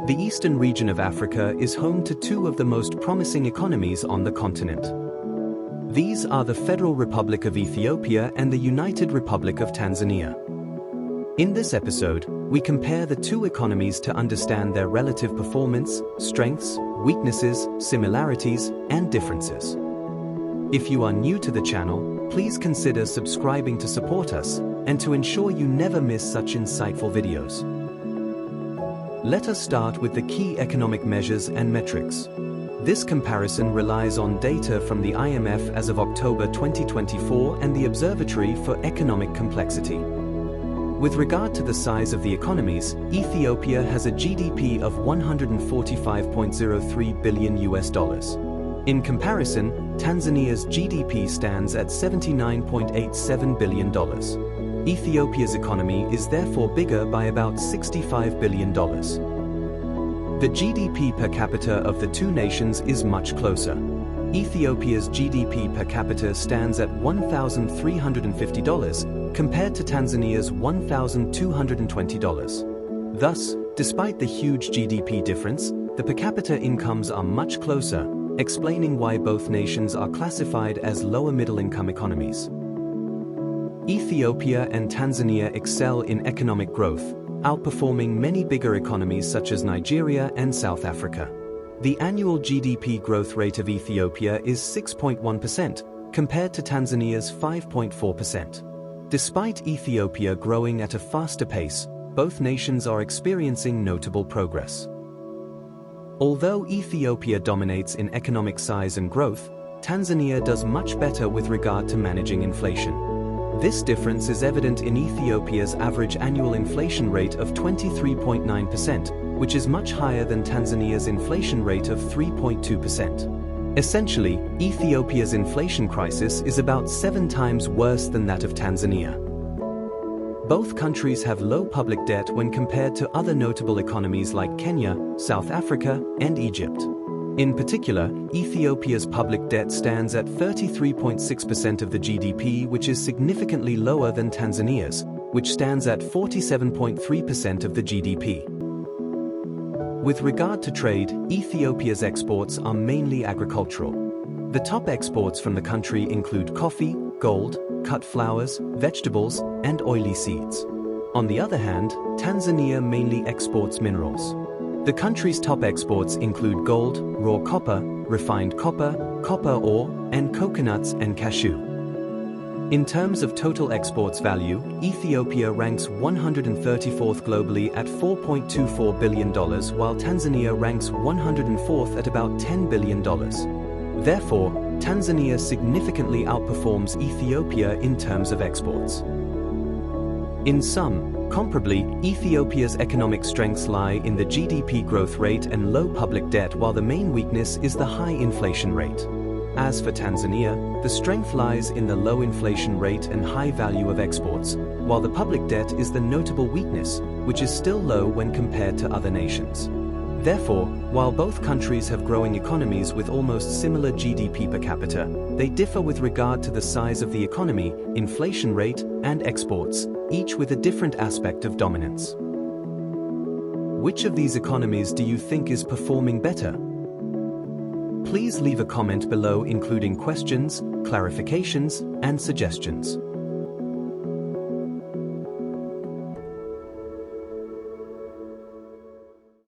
The eastern region of Africa is home to two of the most promising economies on the continent. These are the Federal Republic of Ethiopia and the United Republic of Tanzania. In this episode, we compare the two economies to understand their relative performance, strengths, weaknesses, similarities, and differences. If you are new to the channel, please consider subscribing to support us and to ensure you never miss such insightful videos. Let us start with the key economic measures and metrics. This comparison relies on data from the IMF as of October 2024 and the Observatory for Economic Complexity. With regard to the size of the economies, Ethiopia has a GDP of $145.03 billion. In comparison, Tanzania's GDP stands at $79.87 billion. Ethiopia's economy is therefore bigger by about $65 billion. The GDP per capita of the two nations is much closer. Ethiopia's GDP per capita stands at $1,350 compared to Tanzania's $1,220. Thus, despite the huge GDP difference, the per capita incomes are much closer, explaining why both nations are classified as lower middle-income economies. Ethiopia and Tanzania excel in economic growth, outperforming many bigger economies such as Nigeria and South Africa. The annual GDP growth rate of Ethiopia is 6.1%, compared to Tanzania's 5.4%. Despite Ethiopia growing at a faster pace, both nations are experiencing notable progress. Although Ethiopia dominates in economic size and growth, Tanzania does much better with regard to managing inflation. This difference is evident in Ethiopia's average annual inflation rate of 23.9%, which is much higher than Tanzania's inflation rate of 3.2%. Essentially, Ethiopia's inflation crisis is about 7 times worse than that of Tanzania. Both countries have low public debt when compared to other notable economies like Kenya, South Africa, and Egypt. In particular, Ethiopia's public debt stands at 33.6% of the GDP, which is significantly lower than Tanzania's, which stands at 47.3% of the GDP. With regard to trade, Ethiopia's exports are mainly agricultural. The top exports from the country include coffee, gold, cut flowers, vegetables, and oily seeds. On the other hand, Tanzania mainly exports minerals. The country's top exports include gold, raw copper, refined copper, copper ore, and coconuts and cashew. In terms of total exports value, Ethiopia ranks 134th globally at $4.24 billion, while Tanzania ranks 104th at about $10 billion. Therefore, Tanzania significantly outperforms Ethiopia in terms of exports. In sum, comparably, Ethiopia's economic strengths lie in the GDP growth rate and low public debt, while the main weakness is the high inflation rate. As for Tanzania, the strength lies in the low inflation rate and high value of exports, while the public debt is the notable weakness, which is still low when compared to other nations. Therefore, while both countries have growing economies with almost similar GDP per capita, they differ with regard to the size of the economy, inflation rate, and exports, each with a different aspect of dominance. Which of these economies do you think is performing better? Please leave a comment below including questions, clarifications, and suggestions.